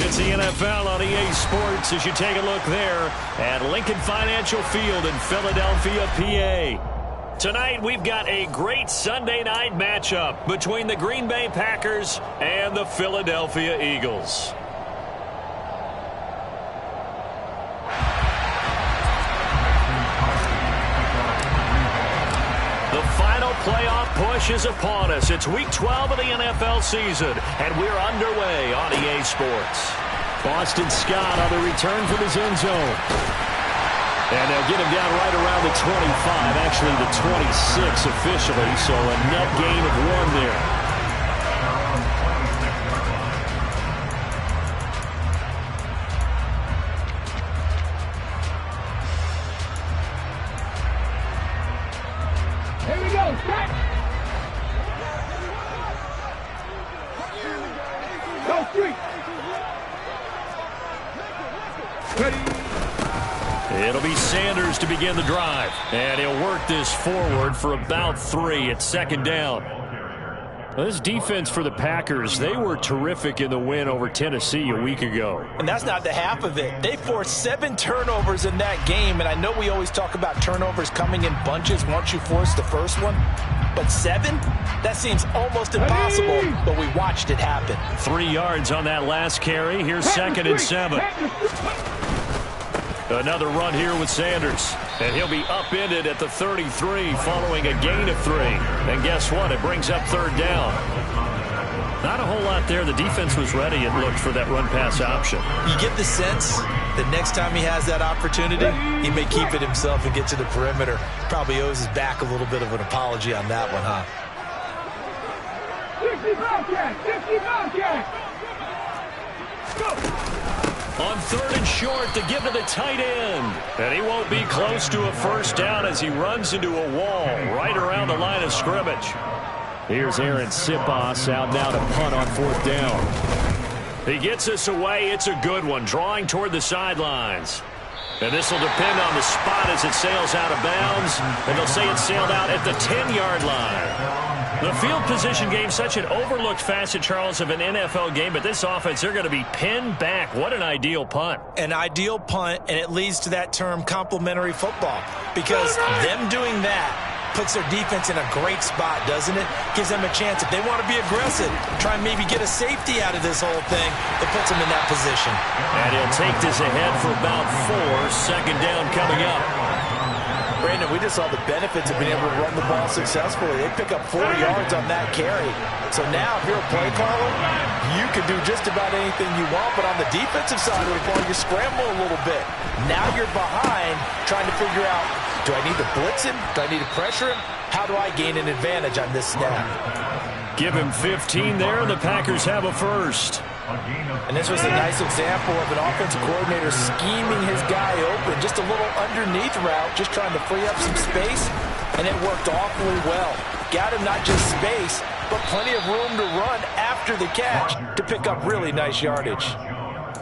It's the NFL on EA Sports as you take a look there at Lincoln Financial Field in Philadelphia, PA. Tonight, we've got a great Sunday night matchup between the Green Bay Packers and the Philadelphia Eagles. The final playoff push is upon us. It's Week 12 of the NFL season, and we're underway on EA Sports. Boston Scott on the return from his end zone. And they'll get him down right around the 25, actually the 26 officially, so a net gain of 1 there. It'll be Sanders to begin the drive. And he'll work this forward for about 3 at second down. Well, this defense for the Packers, they were terrific in the win over Tennessee a week ago. And that's not the half of it. They forced 7 turnovers in that game. And I know we always talk about turnovers coming in bunches once you force the first one. But 7? That seems almost impossible, but we watched it happen. 3 yards on that last carry. Here's second and 7. Another run here with Sanders. And he'll be upended at the 33 following a gain of 3. And guess what? It brings up third down. Not a whole lot there. The defense was ready, it looked, for that run-pass option. You get the sense that next time he has that opportunity, he may keep it himself and get to the perimeter. Probably owes his back a little bit of an apology on that one, huh? 60 Go! On third and short to give to the tight end. And he won't be close to a first down as he runs into a wall right around the line of scrimmage. Here's Aaron Sipos out now to punt on fourth down. He gets us away. It's a good one, drawing toward the sidelines. And this will depend on the spot as it sails out of bounds. And they'll say it sailed out at the 10-yard line. The field position game, such an overlooked facet, Charles, of an NFL game. But this offense, they're going to be pinned back. What an ideal punt. An ideal punt, and it leads to that term complementary football. Because them doing that puts their defense in a great spot, doesn't it? Gives them a chance. If they want to be aggressive, try and maybe get a safety out of this whole thing, it puts them in that position. And he'll take this ahead for about 4. Second down coming up. Brandon, we just saw the benefits of being able to run the ball successfully. They pick up 4 yards on that carry. So now, if you're a play caller, you can do just about anything you want. But on the defensive side of the ball, you scramble a little bit. Now you're behind, trying to figure out, do I need to blitz him? Do I need to pressure him? How do I gain an advantage on this snap? Give him 15 there, and the Packers have a first. And this was a nice example of an offensive coordinator scheming his guy open. Just a little underneath route, just trying to free up some space, and it worked awfully well. Got him not just space, but plenty of room to run after the catch to pick up really nice yardage.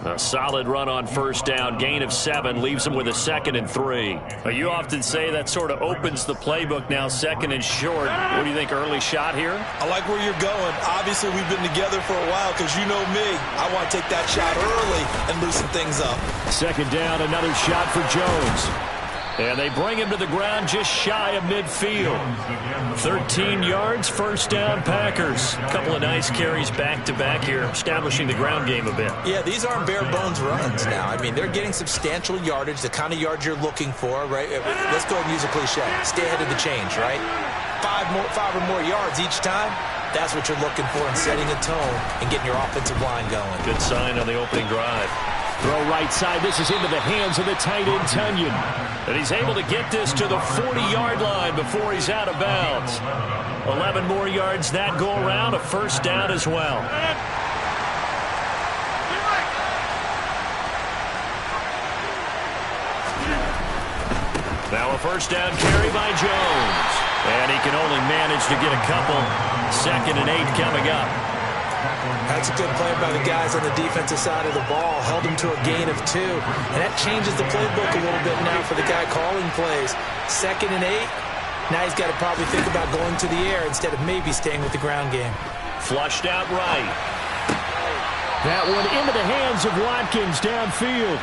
A solid run on first down. Gain of 7 leaves him with a 2nd and 3. You often say that sort of opens the playbook now, 2nd and short. What do you think, early shot here? I like where you're going. Obviously, we've been together for a while because you know me. I want to take that shot early and loosen things up. Second down, another shot for Jones. And they bring him to the ground just shy of midfield. 13 yards, first down, Packers. A couple of nice carries back-to-back here, establishing the ground game a bit. Yeah, these aren't bare-bones runs now. I mean, they're getting substantial yardage, the kind of yards you're looking for, right? Let's go ahead and use a cliche. Stay ahead of the change, right? 5 or more yards each time. That's what you're looking for in setting a tone and getting your offensive line going. Good sign on the opening drive. Throw right side. This is into the hands of the tight end, Tunyon. And he's able to get this to the 40-yard line before he's out of bounds. 11 more yards that go around, a first down as well. Now a first down carry by Jones. And he can only manage to get a couple. 2nd and 8 coming up. That's a good play by the guys on the defensive side of the ball. Held him to a gain of 2. And that changes the playbook a little bit now for the guy calling plays. 2nd and 8. Now he's got to probably think about going to the air instead of maybe staying with the ground game. Flushed out right. That one into the hands of Watkins downfield.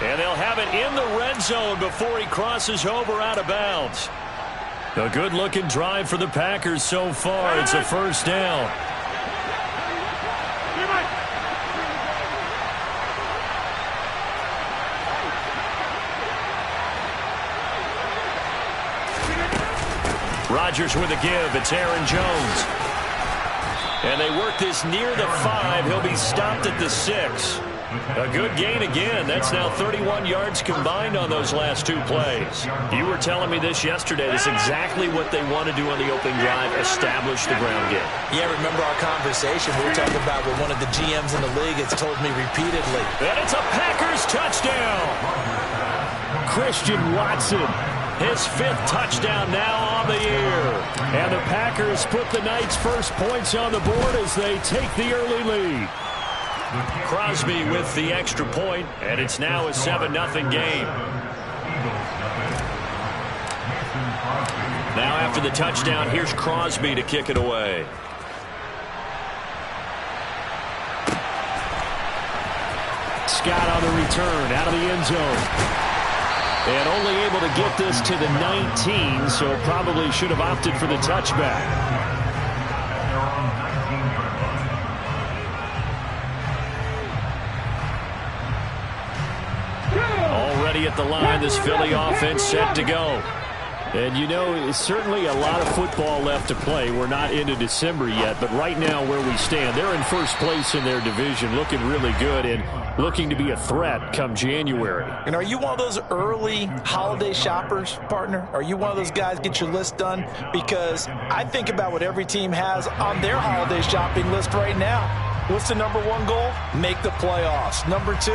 And they'll have it in the red zone before he crosses over out of bounds. A good-looking drive for the Packers so far. It's a first down. Rodgers with a give. It's Aaron Jones. And they work this near the 5. He'll be stopped at the 6. A good gain again. That's now 31 yards combined on those last 2 plays. You were telling me this yesterday. This is exactly what they want to do on the opening drive, establish the ground game. Yeah, remember our conversation. We were talking about what one of the GMs in the league has told me repeatedly. And it's a Packers touchdown. Christian Watson, his 5th touchdown now on the year. And the Packers put the Knights' first points on the board as they take the early lead. Crosby with the extra point, and it's now a 7-0 game. Now after the touchdown, here's Crosby to kick it away. Scott on the return, out of the end zone. And only able to get this to the 19, so probably should have opted for the touchback. Already at the line, this Philly offense set to go. And, you know, certainly a lot of football left to play. We're not into December yet, but right now where we stand, they're in first place in their division, looking really good and looking to be a threat come January. And are you one of those early holiday shoppers, partner? Are you one of those guys get your list done? Because I think about what every team has on their holiday shopping list right now. What's the number 1 goal? Make the playoffs. Number 2,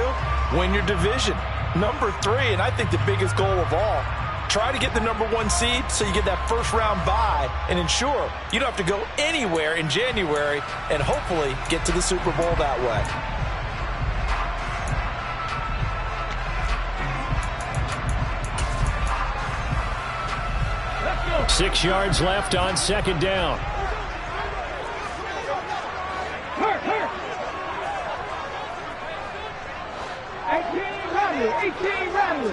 win your division. Number 3, and I think the biggest goal of all, try to get the number 1 seed so you get that first-round bye and ensure you don't have to go anywhere in January and hopefully get to the Super Bowl that way. Let's go. 6 yards left on second down. Hurt. 18 rattlers.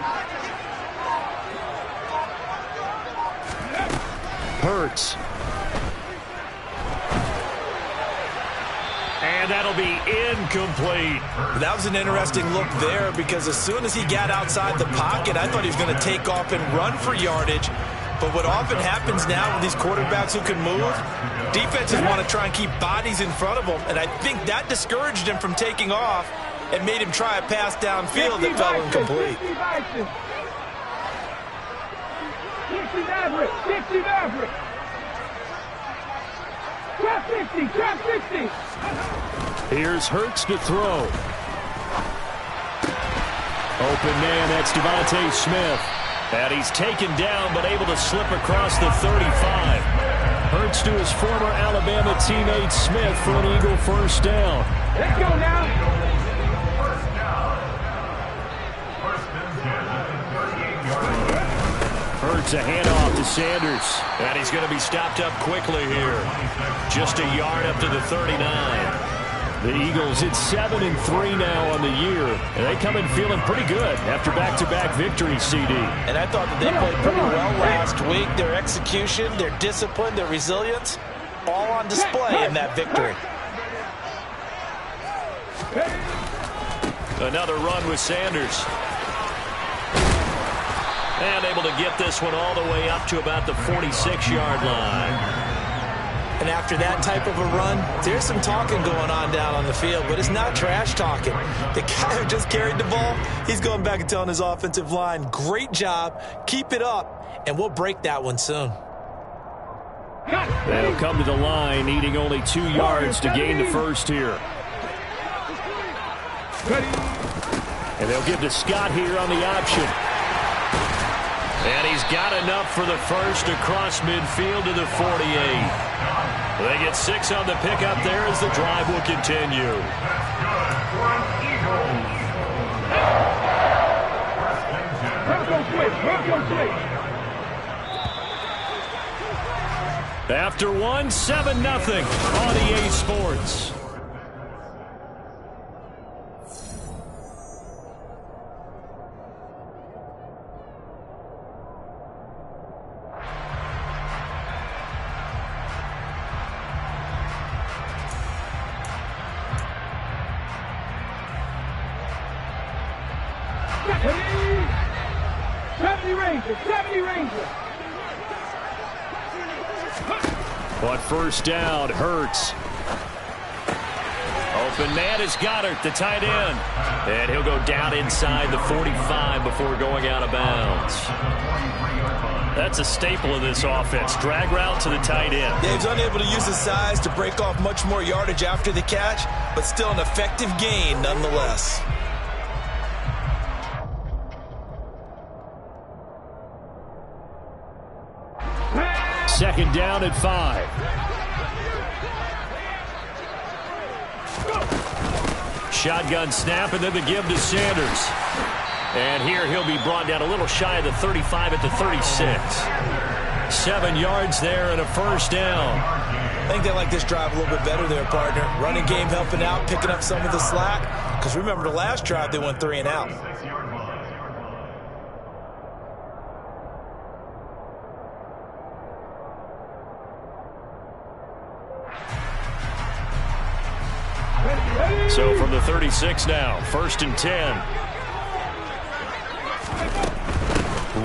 Hurts. And that'll be incomplete. That was an interesting look there because as soon as he got outside the pocket, I thought he was going to take off and run for yardage. But what often happens now with these quarterbacks who can move, defenses want to try and keep bodies in front of them. And I think that discouraged him from taking off and made him try a pass downfield that fell incomplete. 60 Maverick. Trap 50. Here's Hurts to throw. Open man, that's Devontae Smith. And he's taken down, but able to slip across the 35. Hurts to his former Alabama teammate Smith for an Eagle first down. Let's go now. Hurts a handoff to Sanders. And he's going to be stopped up quickly here. Just a yard up to the 39. The Eagles, it's 7-3 now on the year. And they come in feeling pretty good after back-to-back victories, CD. And I thought that they played pretty well last week. Their execution, their discipline, their resilience, all on display in that victory. Another run with Sanders. And able to get this one all the way up to about the 46-yard line. And after that type of a run, there's some talking going on down on the field, but it's not trash talking. The guy who just carried the ball, he's going back and telling his offensive line, great job, keep it up, and we'll break that one soon. They'll come to the line, needing only 2 yards to gain the first here. And they'll give to Scott here on the option. And he's got enough for the first across midfield to the 48. They get 6 on the pickup there as the drive will continue. After one, 7-0 on EA Sports. 70 Rangers, 70 Rangers. On first down, Hurts. Open man is Goddard, the tight end. And he'll go down inside the 45 before going out of bounds. That's a staple of this offense. Drag route to the tight end. Yeah, he's unable to use his size to break off much more yardage after the catch, but still an effective gain nonetheless. Second down at 5. Shotgun snap, and then the give to Sanders. And here he'll be brought down a little shy of the 35 at the 36. 7 yards there and a first down. I think they like this drive a little bit better there, partner. Running game helping out, picking up some of the slack. Because remember the last drive, they went 3 and out. So from the 36 now, 1st and 10.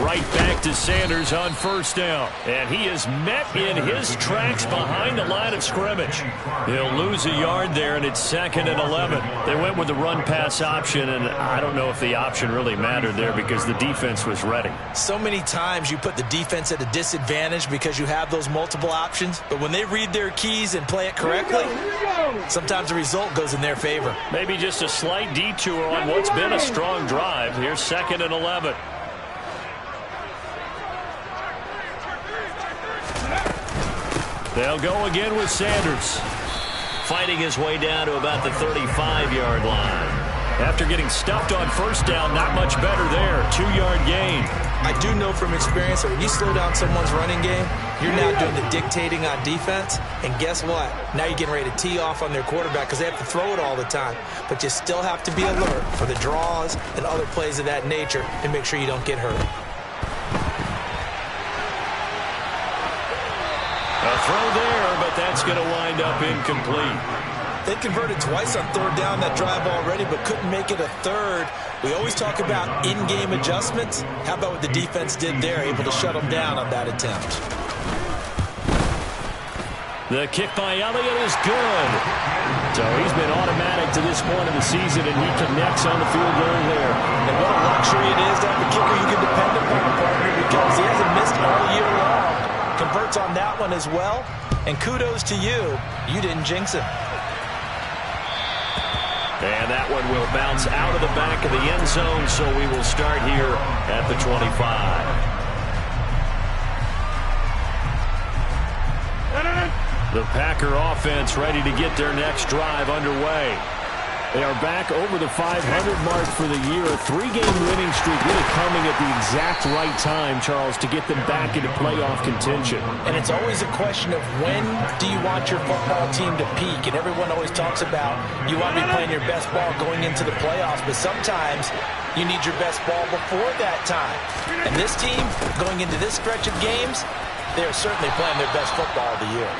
Right back to Sanders on first down. And he is met in his tracks behind the line of scrimmage. He'll lose a yard there, and it's 2nd and 11. They went with the run-pass option, and I don't know if the option really mattered there because the defense was ready. So many times you put the defense at a disadvantage because you have those multiple options. But when they read their keys and play it correctly, sometimes the result goes in their favor. Maybe just a slight detour on what's been a strong drive. Here's 2nd and 11. They'll go again with Sanders. Fighting his way down to about the 35-yard line. After getting stuffed on first down, not much better there. 2-yard gain. I do know from experience that when you slow down someone's running game, you're now doing the dictating on defense. And guess what? Now you're getting ready to tee off on their quarterback because they have to throw it all the time. But you still have to be alert for the draws and other plays of that nature and make sure you don't get hurt. A throw there, but that's going to wind up incomplete. They converted twice on 3rd down that drive already, but couldn't make it a 3rd. We always talk about in-game adjustments. How about what the defense did there, able to shut them down on that attempt? The kick by Elliott is good. So he's been automatic to this point of the season, and he connects on the field goal there. And what a luxury it is to have a kicker you can depend upon, partner, because he hasn't missed all year long. Converts on that one as well. And kudos to you. You didn't jinx him. And that one will bounce out of the back of the end zone, so we will start here at the 25. The Packer offense ready to get their next drive underway. They are back over the 500 mark for the year. A 3-game winning streak really coming at the exact right time, Charles, to get them back into playoff contention. And it's always a question of when do you want your football team to peak? And everyone always talks about you want to be playing your best ball going into the playoffs, but sometimes you need your best ball before that time. And this team, going into this stretch of games, they are certainly playing their best football of the year.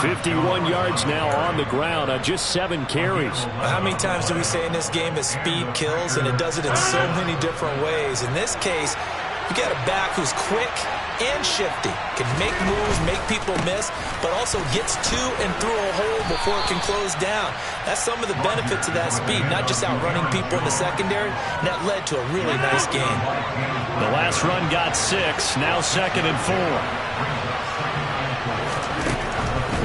51 yards now on the ground on just 7 carries. How many times do we say in this game that speed kills, and it does it in so many different ways? In this case, you got a back who's quick and shifty, can make moves, make people miss, but also gets to and through a hole before it can close down. That's some of the benefits of that speed, not just outrunning people in the secondary, and that led to a really nice game. The last run got 6, now 2nd and 4.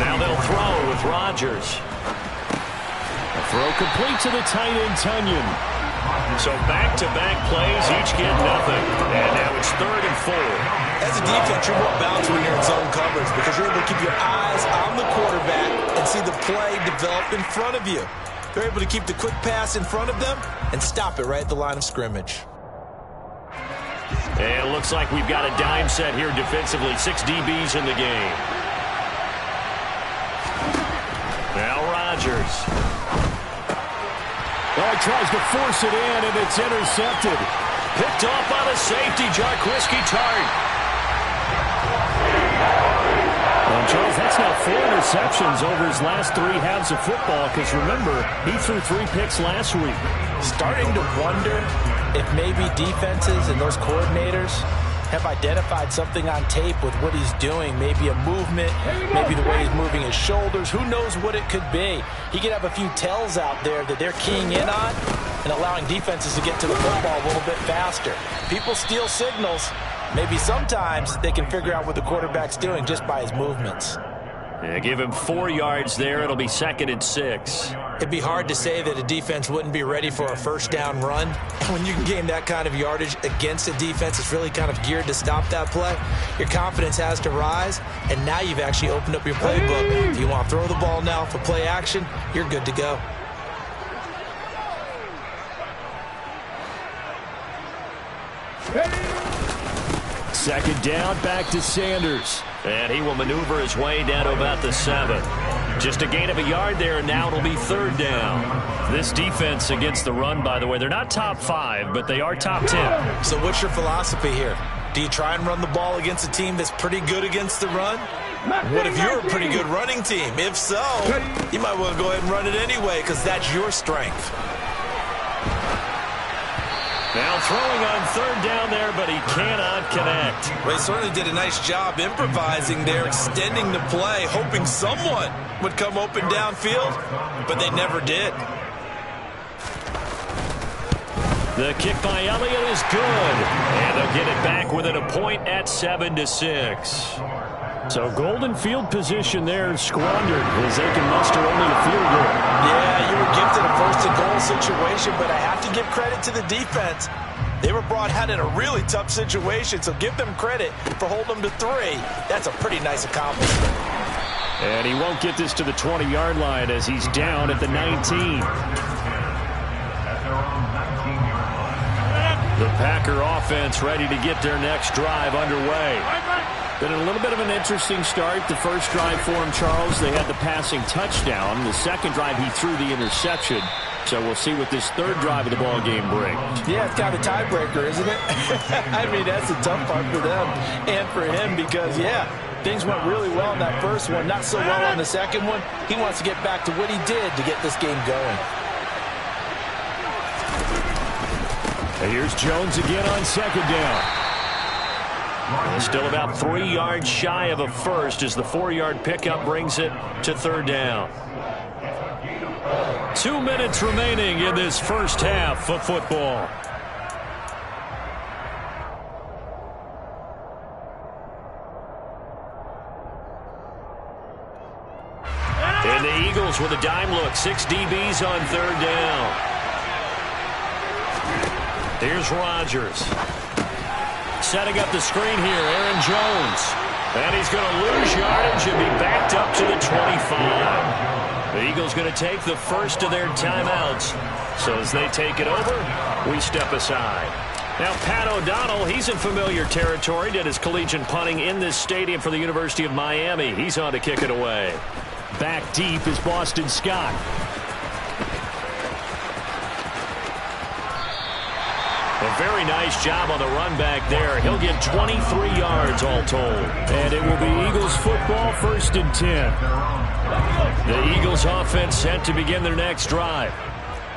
Now they'll throw with Rodgers. A throw complete to the tight end, Tunyon. So back-to-back plays, each get nothing. And now it's 3rd and 4. As a defense, you're more balanced when you're in zone coverage because you're able to keep your eyes on the quarterback and see the play develop in front of you. They're able to keep the quick pass in front of them and stop it right at the line of scrimmage. And it looks like we've got a dime set here defensively. 6 DBs in the game. Now Rodgers. Oh, he tries to force it in, and it's intercepted. Picked off by the safety, Jarquiski Tart. And Charles, that's now 4 interceptions over his last 3 halves of football, because remember, he threw 3 picks last week. Starting to wonder if maybe defenses and those coordinators have identified something on tape with what he's doing. Maybe a movement, maybe the way he's moving his shoulders. Who knows what it could be? He could have a few tells out there that they're keying in on and allowing defenses to get to the football a little bit faster. People steal signals. Maybe sometimes they can figure out what the quarterback's doing just by his movements. Yeah, give him 4 yards there. It'll be 2nd and 6. It'd be hard to say that a defense wouldn't be ready for a first down run. When you can gain that kind of yardage against a defense that's really kind of geared to stop that play, your confidence has to rise, and now you've actually opened up your playbook. If you want to throw the ball now for play action, you're good to go. Second down, back to Sanders. And he will maneuver his way down to about the 7. Just a gain of a yard there, and now it'll be 3rd down. This defense against the run, by the way, they're not top 5, but they are top 10. So what's your philosophy here? Do you try and run the ball against a team that's pretty good against the run? What if you're a pretty good running team? If so, you might want to go ahead and run it anyway, because that's your strength. Now throwing on 3rd down there, but he cannot connect. Well, he certainly did a nice job improvising there, extending the play, hoping someone would come open downfield, but they never did. The kick by Elliott is good, and they'll get it back within a point at 7-6. So golden field position there squandered as they can muster only a field goal. Yeah, you were gifted a 1st-and-goal situation, but I have to give credit to the defense. They were brought out in a really tough situation, so give them credit for holding them to 3. That's a pretty nice accomplishment. And he won't get this to the 20-yard line as he's down at the 19. The Packer offense ready to get their next drive underway. Been a little bit of an interesting start. The first drive for him, Charles, they had the passing touchdown. The second drive, he threw the interception. So we'll see what this 3rd drive of the ball game brings. Yeah, it's kind of a tiebreaker, isn't it? I mean, that's a tough part for them and for him because, yeah, things went really well in that first one, not so well on the second one. He wants to get back to what he did to get this game going. And here's Jones again on 2nd down. Still about 3 yards shy of a first as the 4-yard pickup brings it to 3rd down. 2 minutes remaining in this first half of football. And the Eagles with a dime look. 6 DBs on 3rd down. Here's Rodgers. Setting up the screen here, Aaron Jones. And he's going to lose yardage and be backed up to the 25. The Eagles going to take the first of their timeouts. So as they take it over, we step aside. Now, Pat O'Donnell, he's in familiar territory. Did his collegiate punting in this stadium for the University of Miami. He's on to kick it away. Back deep is Boston Scott. A very nice job on the run back there. He'll get 23 yards all told. And it will be Eagles football, 1st and 10. The Eagles offense set to begin their next drive.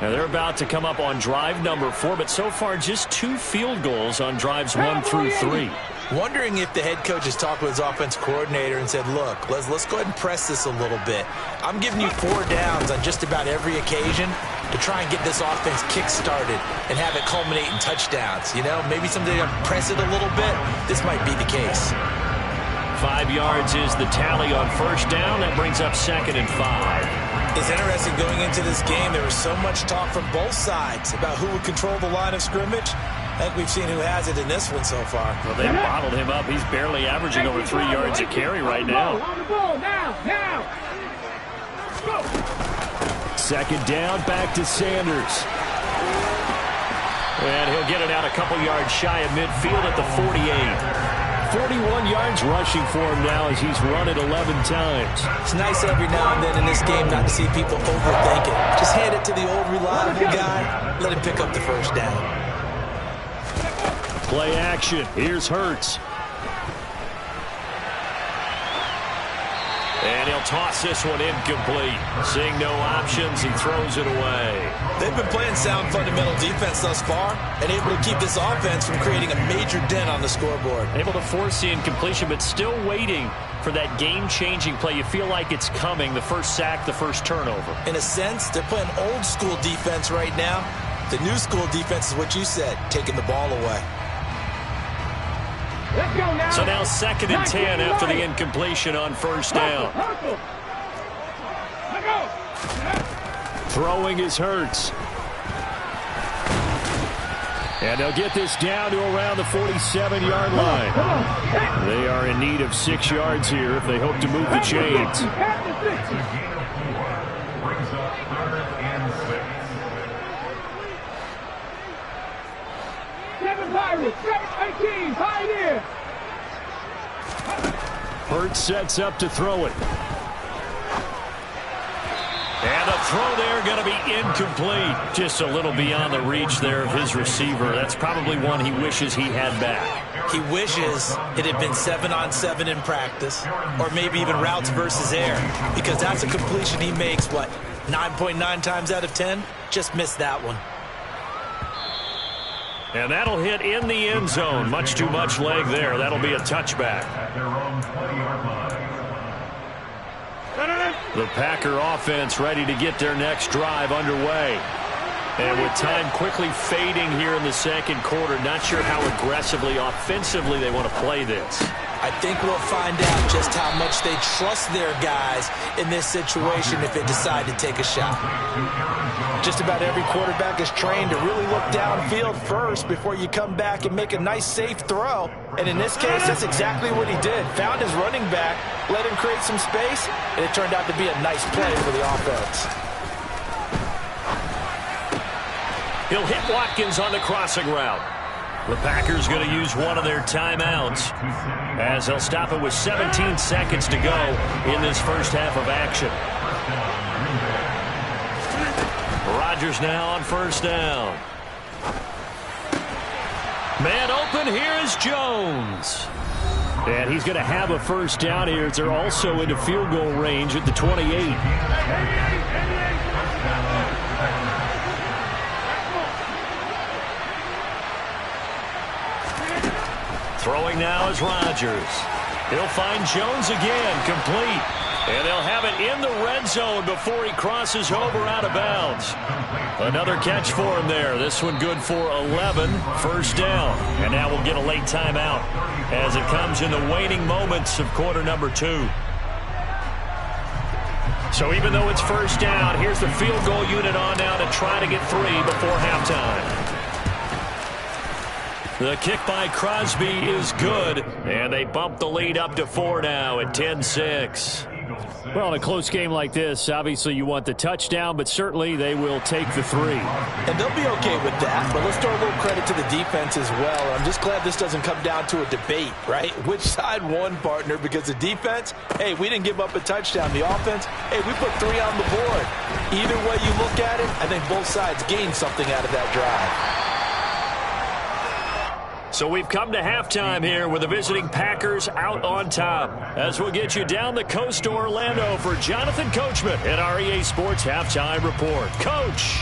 Now they're about to come up on drive number 4, but so far just 2 field goals on drives 1 through 3. Wondering if the head coach has talked with his offense coordinator and said, look, let's go ahead and press this a little bit. I'm giving you 4 downs on just about every occasion to try and get this offense kick-started and have it culminate in touchdowns. You know, maybe someday I'll press it a little bit. This might be the case. 5 yards is the tally on 1st down. That brings up 2nd and 5. It's interesting going into this game. There was so much talk from both sides about who would control the line of scrimmage. I think we've seen who has it in this one so far. Well, they bottled him up. He's barely averaging over 3 yards a carry right now. On the ball, now. Go. 2nd down, back to Sanders. And he'll get it out a couple yards shy of midfield at the 48. 41 yards rushing for him now as he's run it 11 times. It's nice every now and then in this game not to see people overthink it. Just hand it to the old reliable guy. Let him pick up the 1st down. Play action. Here's Hurts. toss this one incomplete. Seeing no options, he throws it away. They've been playing sound fundamental defense thus far and able to keep this offense from creating a major dent on the scoreboard. Able to force the incompletion, but still waiting for that game-changing play. You feel like it's coming, the first sack, the first turnover. In a sense, they're playing old-school defense right now. The new school defense is what you said, taking the ball away. Let's go now. So now 2nd and 10 after the incompletion on first down. Let go. Throwing is Hurts. And they'll get this down to around the 47-yard line. They are in need of 6 yards here if they hope to move the chains. Hurts sets up to throw it. And a throw there going to be incomplete. Just a little beyond the reach there of his receiver. That's probably one he wishes he had back. He wishes it had been 7-on-7 in practice, or maybe even routes versus air, because that's a completion he makes, 9.9 times out of 10? Just missed that one. And that'll hit in the end zone. Much too much leg there. That'll be a touchback. The Packer offense ready to get their next drive underway. And with time quickly fading here in the second quarter, not sure how aggressively, offensively they want to play this. I think we'll find out just how much they trust their guys in this situation if they decide to take a shot. Just about every quarterback is trained to really look downfield first before you come back and make a nice, safe throw. And in this case, that's exactly what he did. Found his running back, let him create some space, and it turned out to be a nice play for the offense. He'll hit Watkins on the crossing route. The Packers going to use one of their timeouts as they'll stop it with 17 seconds to go in this first half of action. Rodgers now on first down. Man open, here is Jones. And he's going to have a first down here. They're also into field goal range at the 28. Throwing now is Rodgers. He'll find Jones again, complete. And they'll have it in the red zone before he crosses over out of bounds. Another catch for him there. This one good for 11, first down. And now we'll get a late timeout as it comes in the waning moments of quarter number 2. So even though it's first down, here's the field goal unit on now to try to get 3 before halftime. The kick by Crosby is good, and they bump the lead up to 4 now at 10-6. Well, in a close game like this, obviously you want the touchdown, but certainly they will take the 3. And they'll be okay with that, but let's throw a little credit to the defense as well. I'm just glad this doesn't come down to a debate, right? Which side won, partner? Because the defense, hey, we didn't give up a touchdown. The offense, hey, we put 3 on the board. Either way you look at it, I think both sides gained something out of that drive. So we've come to halftime here with the visiting Packers out on top. As we'll get you down the coast to Orlando for Jonathan Coachman at our EA Sports Halftime Report. Coach!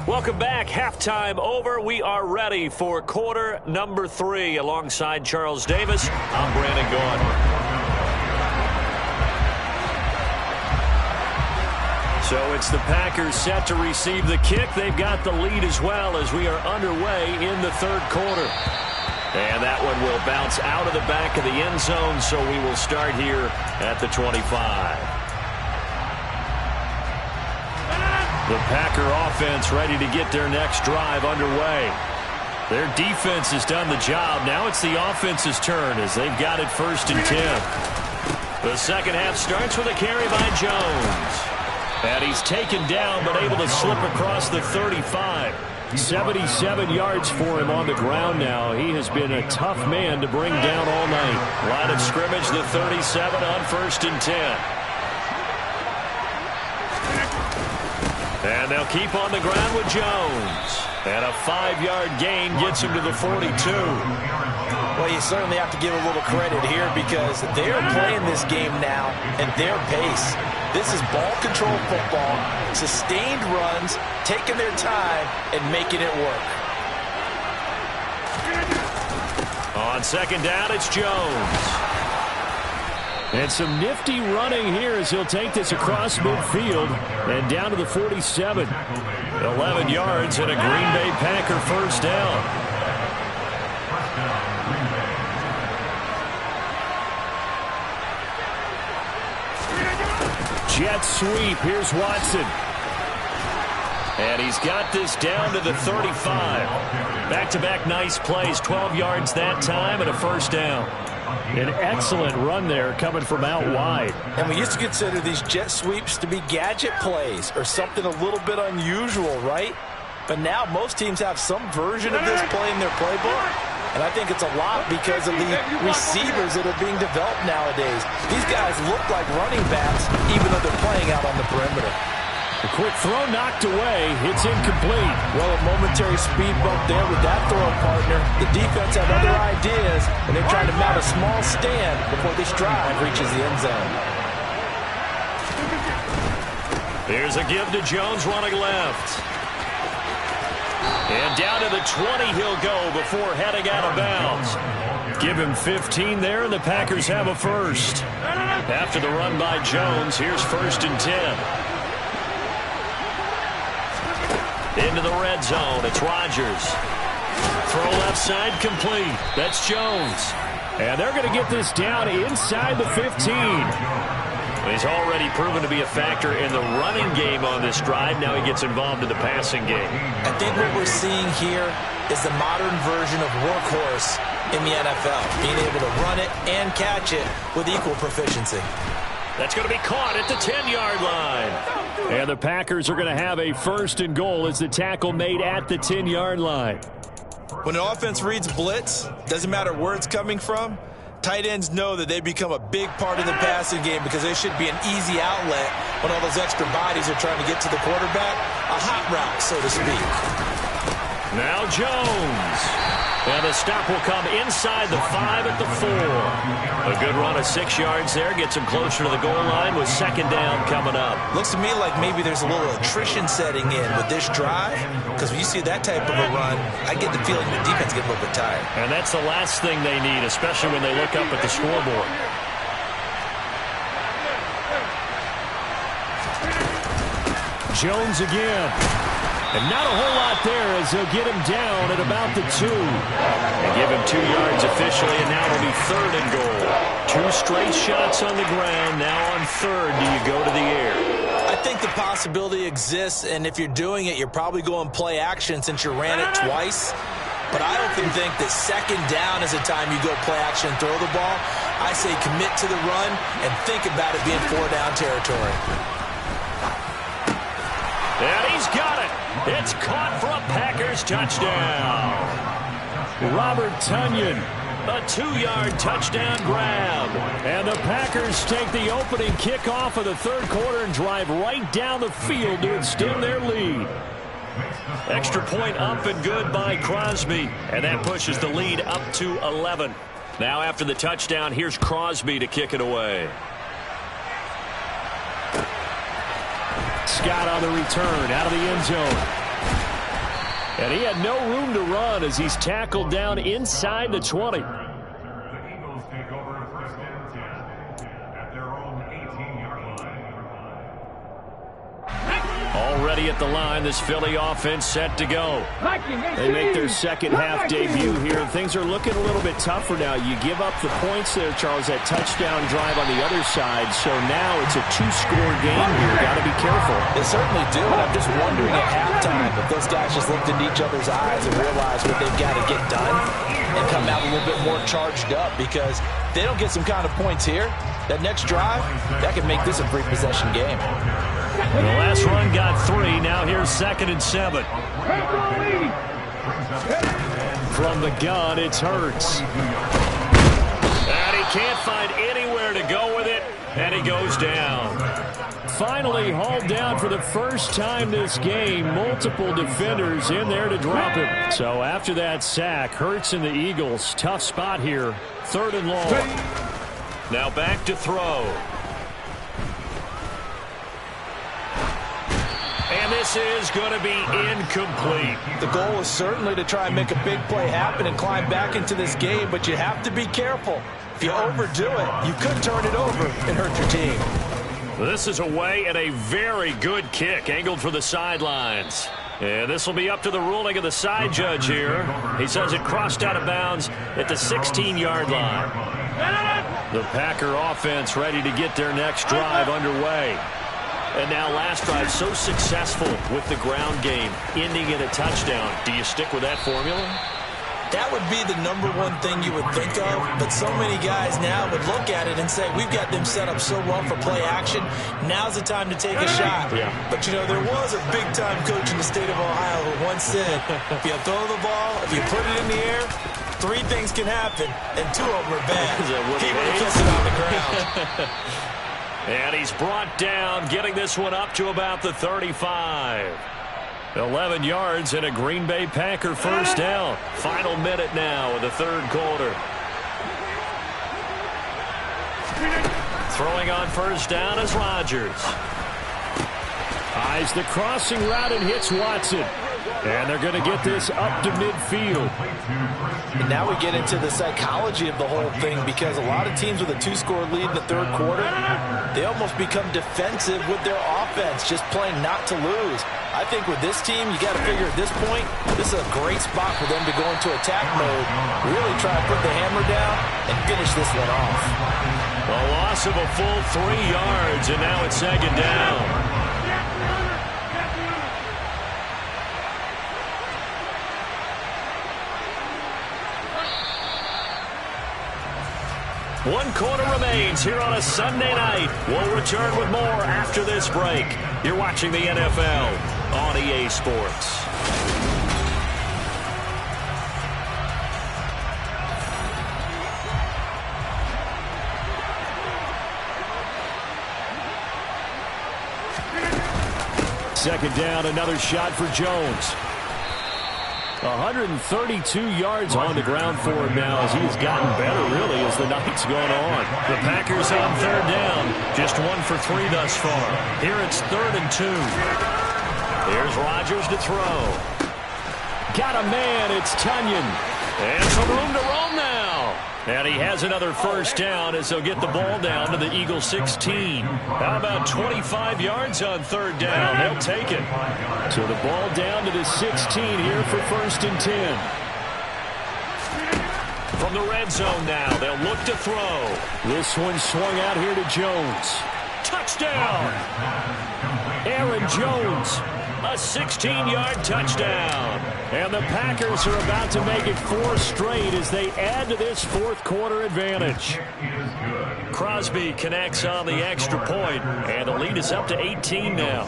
Welcome back. Halftime over. We are ready for quarter number 3. Alongside Charles Davis, I'm Brandon Gaudin. So it's the Packers set to receive the kick. They've got the lead as well as we are underway in the third quarter. And that one will bounce out of the back of the end zone, so we will start here at the 25. The Packer offense ready to get their next drive underway. Their defense has done the job. Now it's the offense's turn as they've got it 1st and 10. The second half starts with a carry by Jones. And he's taken down but able to slip across the 35. 77 yards for him on the ground now. He has been a tough man to bring down all night. Line of scrimmage, the 37 on 1st and 10. And they'll keep on the ground with Jones. And a 5-yard gain gets him to the 42. Well, you certainly have to give a little credit here because they're playing this game now at their pace. This is ball control football, sustained runs, taking their time, and making it work. On 2nd down, it's Jones. And some nifty running here as he'll take this across midfield and down to the 47. 11 yards and a Green Bay Packer 1st down. Jet sweep. Here's Watson. And he's got this down to the 35. Back-to-back nice plays. 12 yards that time and a 1st down. An excellent run there coming from out wide. And we used to consider these jet sweeps to be gadget plays or something a little bit unusual, right? But now most teams have some version of this play in their playbook. And I think it's a lot because of the receivers that are being developed nowadays. These guys look like running backs even though they're playing out on the perimeter. A quick throw knocked away. It's incomplete. Well, a momentary speed bump there with that throw partner. The defense had other ideas, and they're trying to mount a small stand before this drive reaches the end zone. Here's a give to Jones running left. And down to the 20 he'll go before heading out of bounds. Give him 15 there, and the Packers have a 1st. After the run by Jones, here's 1st and 10. Into the red zone, it's Rodgers. Throw left side complete. That's Jones. And they're going to get this down inside the 15. He's already proven to be a factor in the running game on this drive. Now he gets involved in the passing game. I think what we're seeing here is the modern version of workhorse in the NFL, being able to run it and catch it with equal proficiency. That's going to be caught at the 10-yard line. And the Packers are going to have a 1st and goal as the tackle made at the 10-yard line. When an offense reads blitz, doesn't matter where it's coming from, tight ends know that they become a big part of the passing game because they should be an easy outlet when all those extra bodies are trying to get to the quarterback. A hot route, so to speak. Now Jones. And the stop will come inside the 5 at the 4. A good run of 6 yards there. Gets him closer to the goal line with 2nd down coming up. Looks to me like maybe there's a little attrition setting in with this drive. Because when you see that type of a run, I get the feeling the defense gets a little bit tired. And that's the last thing they need, especially when they look up at the scoreboard. Jones again. And not a whole lot there as they'll get him down at about the 2. And give him 2 yards officially, and now it'll be 3rd and goal. 2 straight shots on the ground. Now on 3rd, do you go to the air? I think the possibility exists, and if you're doing it, you're probably going play action since you ran it twice. But I often think that 2nd down is the time you go play action and throw the ball. I say commit to the run and think about it being 4-down territory. And he's got it. It's caught for a Packers touchdown. Robert Tonyan, a 2-yard touchdown grab. And the Packers take the opening kickoff of the 3rd quarter and drive right down the field to extend their lead. Extra point up and good by Crosby. And that pushes the lead up to 11. Now after the touchdown, here's Crosby to kick it away. Scott on the return out of the end zone. And he had no room to run as he's tackled down inside the 20. The Eagles take over 1st and 10 at their own 18-yard line. Already at the line, this Philly offense set to go. They make their second-half debut here, and things are looking a little bit tougher now. You give up the points there, Charles, that touchdown drive on the other side, so now it's a 2-score game here. Got to be careful. They certainly do, and I'm just wondering at halftime if those guys just looked into each other's eyes and realized what they've got to get done and come out a little bit more charged up, because if they don't get some kind of points here, that next drive, that could make this a 3-possession game. The last run got 3. Now here's 2nd and 7. From the gun, it's Hurts. And he can't find anywhere to go with it, and he goes down. Finally hauled down for the first time this game. Multiple defenders in there to drop him. So after that sack, Hurts and the Eagles, tough spot here. 3rd and long. Now back to throw. And this is going to be incomplete. The goal is certainly to try and make a big play happen and climb back into this game, but you have to be careful. If you overdo it, you could turn it over and hurt your team. This is away and a very good kick angled for the sidelines. And this will be up to the ruling of the side judge here. He says it crossed out of bounds at the 16-yard line. The Packer offense ready to get their next drive underway. And now last drive so successful with the ground game, ending in a touchdown. Do you stick with that formula? That would be the #1 thing you would think of, but so many guys now would look at it and say, we've got them set up so well for play action, now's the time to take a shot. Yeah. But, you know, there was a big-time coach in the state of Ohio who once said, if you throw the ball, if you put it in the air, 3 things can happen, and 2 of them are bad. He would have kept it on the ground. And he's brought down, getting this one up to about the 35. 11 yards and a Green Bay Packer first down. Final minute now of the 3rd quarter. Throwing on first down is Rodgers. Eyes the crossing route and hits Watson. And they're going to get this up to midfield. And now we get into the psychology of the whole thing, because a lot of teams with a 2-score lead in the 3rd quarter, they almost become defensive with their offense, just playing not to lose. I think with this team, you got to figure at this point, this is a great spot for them to go into attack mode, really try to put the hammer down and finish this one off. A loss of a full 3 yards, and now it's 2nd down. One quarter remains here on a Sunday night. We'll return with more after this break. You're watching the NFL on EA Sports. Second down, another shot for Jones. 132 yards on the ground for him now as he has gotten better, really, as the night's gone on. The Packers on 3rd down. Just 1 for 3 thus far. Here it's 3rd and 2. Here's Rodgers to throw. Got a man. It's Tunyon. And some room to roam now. And he has another first down as they'll get the ball down to the Eagles 16. How about 25 yards on 3rd down? They'll take it. So the ball down to the 16 here for 1st and 10. From the red zone now, they'll look to throw. This one swung out here to Jones. Touchdown! Aaron Jones. A 16-yard touchdown. And the Packers are about to make it 4 straight as they add to this 4th quarter advantage. Crosby connects on the extra point, and the lead is up to 18 now.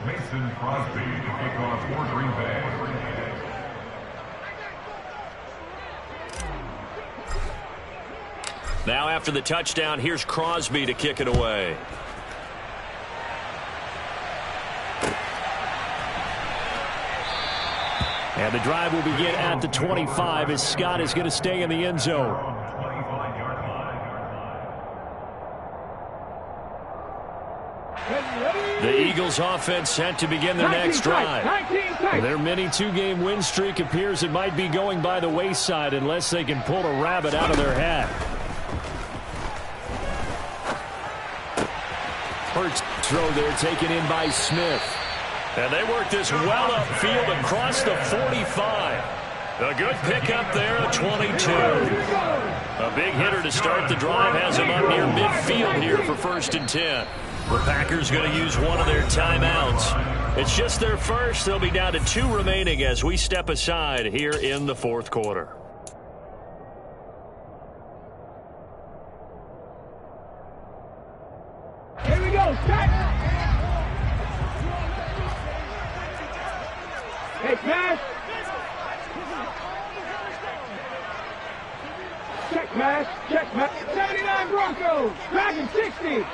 Mason Crosby to kick off for Green Bay. Now after the touchdown, here's Crosby to kick it away. And the drive will begin at the 25 as Scott is going to stay in the end zone. The Eagles offense set to begin their next drive. Their mini 2-game win streak appears it might be going by the wayside unless they can pull a rabbit out of their hat. Hurts throw there taken in by Smith. And they work this well upfield across the 45. A good pickup there at 22. A big hitter to start the drive has him up near midfield here for 1st and 10. The Packers going to use one of their timeouts. It's just their first. They'll be down to 2 remaining as we step aside here in the 4th quarter. Here we go. Start. Hey, pass. Check pass. Check pass. 79 Broncos. Dragon 60.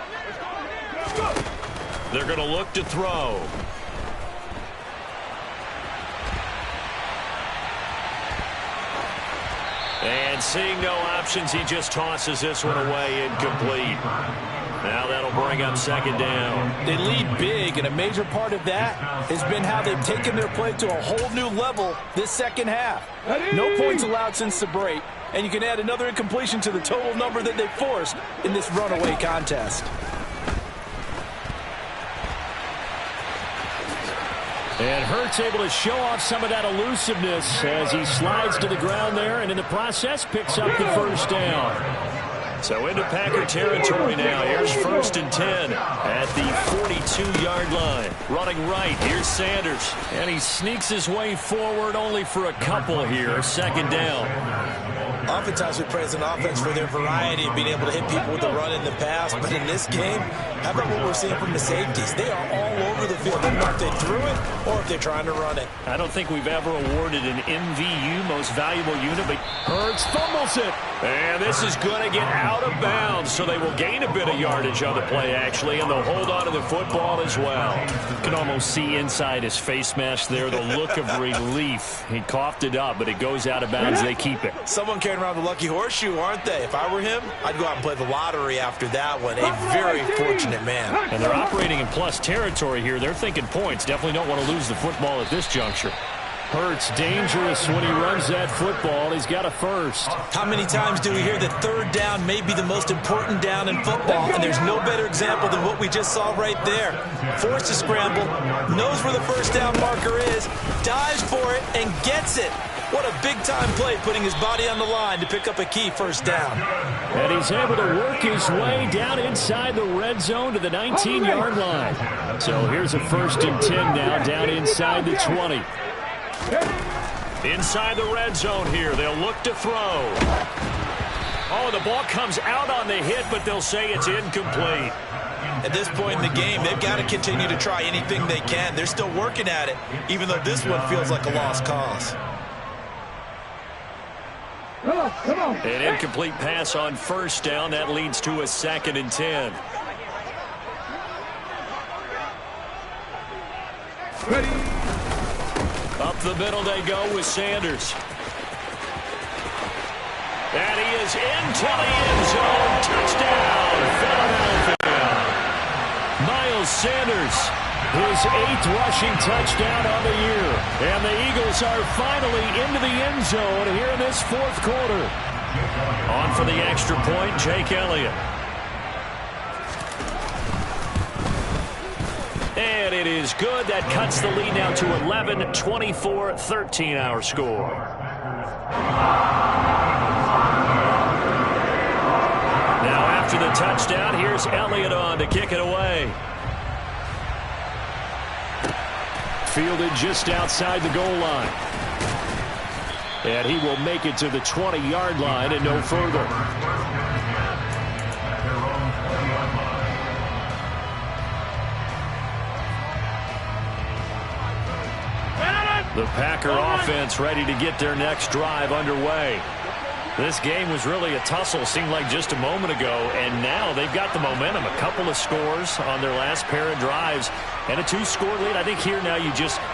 They're going to look to throw. And seeing no options, he just tosses this one away, incomplete. Now that'll bring up second down. They lead big, and a major part of that has been how they've taken their play to a whole new level this second half. No points allowed since the break, and you can add another incompletion to the total number that they forced in this runaway contest. And Hurts able to show off some of that elusiveness as he slides to the ground there, and in the process picks up the first down. So into Packer territory now. Here's 1st and 10 at the 42-yard line. Running right, here's Sanders. And he sneaks his way forward only for a couple here. Second down. Oftentimes we praise an offense for their variety of being able to hit people with the run in the pass. But in this game, how about what we're seeing from the safeties? They are all over the field. I don't know if they threw it or if they're trying to run it. I don't think we've ever awarded an MVU, most valuable unit, but Hurts fumbles it. And this is going to get out of bounds, so they will gain a bit of yardage on the play, actually, and they'll hold on to the football as well. You can almost see inside his face mask there the look of relief. He coughed it up, but it goes out of bounds. They keep it. Someone carrying around the lucky horseshoe, aren't they? If I were him, I'd go out and play the lottery after that one. A very fortunate man. And they're operating in plus territory here. They're thinking points. Definitely don't want to lose the football at this juncture. Hurts dangerous when he runs that football. He's got a first. How many times do we hear that third down may be the most important down in football? And there's no better example than what we just saw right there. Forced to scramble, knows where the first down marker is, dives for it, and gets it. What a big-time play, putting his body on the line to pick up a key first down. And he's able to work his way down inside the red zone to the 19-yard line. So here's a 1st and 10 now, down inside the 20. Inside the red zone here, they'll look to throw. Oh, the ball comes out on the hit, but they'll say it's incomplete. At this point in the game, they've got to continue to try anything they can. They're still working at it, even though this one feels like a lost cause. An incomplete pass on first down. That leads to a 2nd and 10. Up the middle they go with Sanders. And he is into the end zone. Touchdown, Philadelphia. Miles Sanders, his 8th rushing touchdown on the year. And the Eagles are finally into the end zone here in this 4th quarter. On for the extra point, Jake Elliott. And it is good. That cuts the lead now to 11, 24, 13 our score. Now after the touchdown, here's Elliott on to kick it away. Fielded just outside the goal line. And he will make it to the 20-yard line and no further. The Packer offense ready to get their next drive underway. This game was really a tussle, seemed like just a moment ago, and now they've got the momentum. A couple of scores on their last pair of drives, and a 2-score lead. I think here now you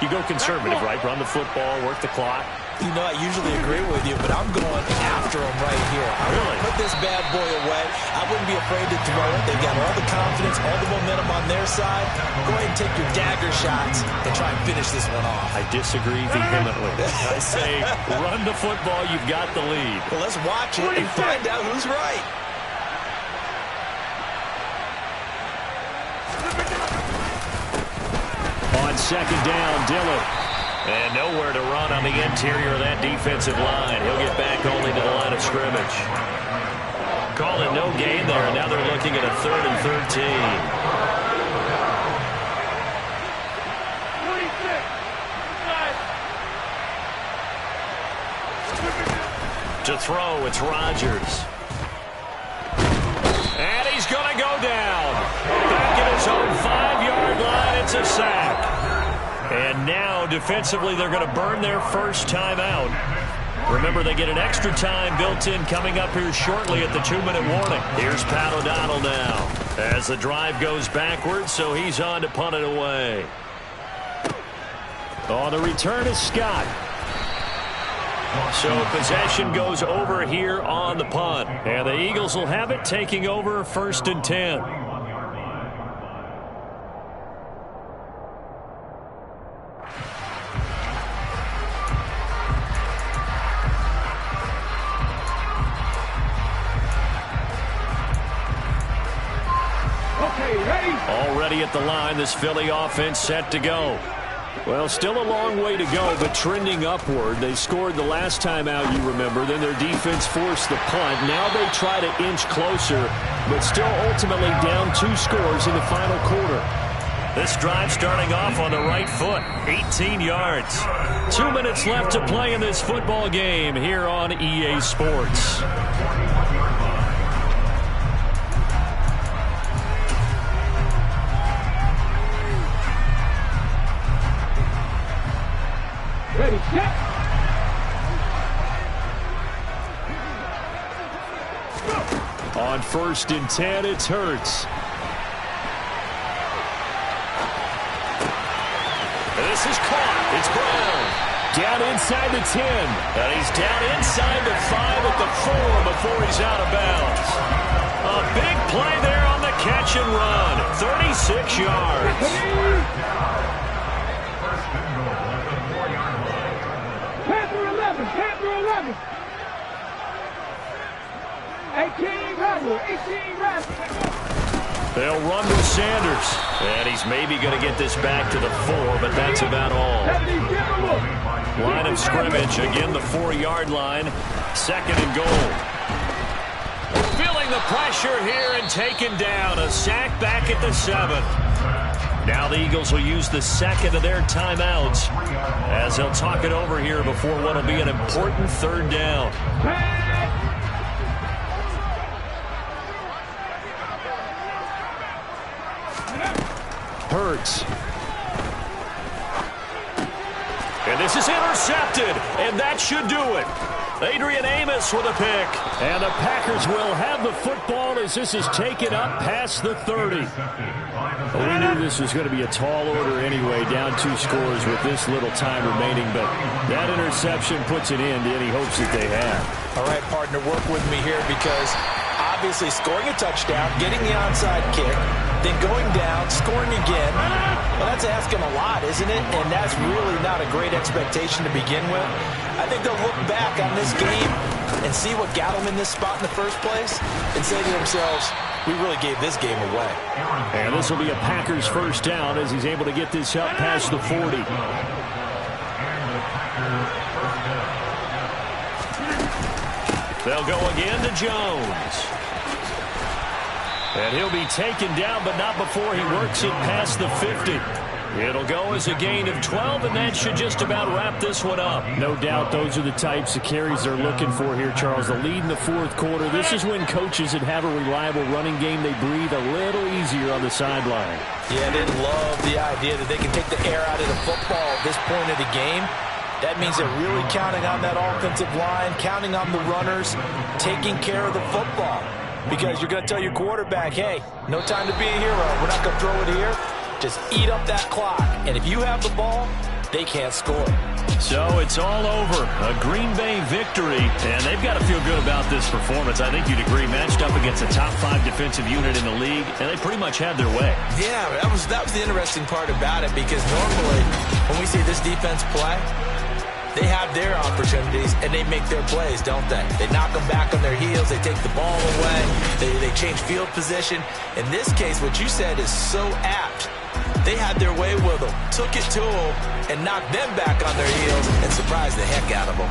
go conservative, right? Run the football, work the clock. You know, I usually agree with you, but I'm going after him right here. I want to put this bad boy away. I wouldn't be afraid to throw it. They've got all the confidence, all the momentum on their side. Go ahead and take your dagger shots and try and finish this one off. I disagree vehemently. I say run the football. You've got the lead. Well, let's watch it and find out who's right. On second down, Dillon. And nowhere to run on the interior of that defensive line. He'll get back only to the line of scrimmage. Call it no gain there. Now they're looking at a 3rd and 13. To throw, it's Rodgers. And he's going to go down. Back at his own 5-yard line, it's a sack. And now, defensively, they're going to burn their first timeout. Remember, they get an extra time built in coming up here shortly at the 2-minute warning. Here's Pat O'Donnell now as the drive goes backwards, so he's on to punt it away. On the return is Scott. So possession goes over here on the punt. And the Eagles will have it, taking over 1st and 10. Okay, ready? Already at the line, this Philly offense set to go. Well, still a long way to go, but trending upward. They scored the last time out, you remember. Then their defense forced the punt. Now they try to inch closer, but still ultimately down 2 scores in the final quarter. This drive starting off on the right foot, 18 yards. 2 minutes left to play in this football game here on EA Sports. Ready, set. On 1st and 10, it's Hurts. This is caught. It's Brown. Down inside the 10. And he's down inside the 5 at the 4 before he's out of bounds. A big play there on the catch and run. 36 yards. Panther 11. 18 rebel. 18 rebel. They'll run with Sanders. And he's maybe going to get this back to the 4, but that's about all. Line of scrimmage, again the 4-yard line. 2nd and goal. Feeling the pressure here and taken down. A sack back at the 7. Now the Eagles will use the 2nd of their timeouts as they'll talk it over here before what will be an important 3rd down. Hurts. And this is intercepted, and that should do it. Adrian Amos with a pick. And the Packers will have the football as this is taken up past the 30. We knew this was going to be a tall order anyway, down 2 scores with this little time remaining, but that interception puts an end to any hopes that they have. All right, partner, work with me here because obviously scoring a touchdown, getting the onside kick, then going down, scoring again. Well, that's asking a lot, isn't it? And that's really not a great expectation to begin with. I think they'll look back on this game and see what got them in this spot in the first place and say to themselves, we really gave this game away. And this will be a Packers first down as he's able to get this up past the 40. They'll go again to Jones. And he'll be taken down, but not before he works it past the 50. It'll go as a gain of 12, and that should just about wrap this one up. No doubt those are the types of carries they're looking for here, Charles. The lead in the 4th quarter. This is when coaches that have a reliable running game, they breathe a little easier on the sideline. Yeah, they love the idea that they can take the air out of the football at this point of the game. That means they're really counting on that offensive line, counting on the runners, taking care of the football. Because you're going to tell your quarterback, hey, no time to be a hero. We're not going to throw it here. Just eat up that clock. And if you have the ball, they can't score. So it's all over. A Green Bay victory. And they've got to feel good about this performance. I think you'd agree. Matched up against a top 5 defensive unit in the league. And they pretty much had their way. Yeah, that was the interesting part about it. Because normally when we see this defense play, they have their opportunities, and they make their plays, don't they? They knock them back on their heels. They take the ball away. They change field position. In this case, what you said is so apt. They had their way with them, took it to them, and knocked them back on their heels and surprised the heck out of them.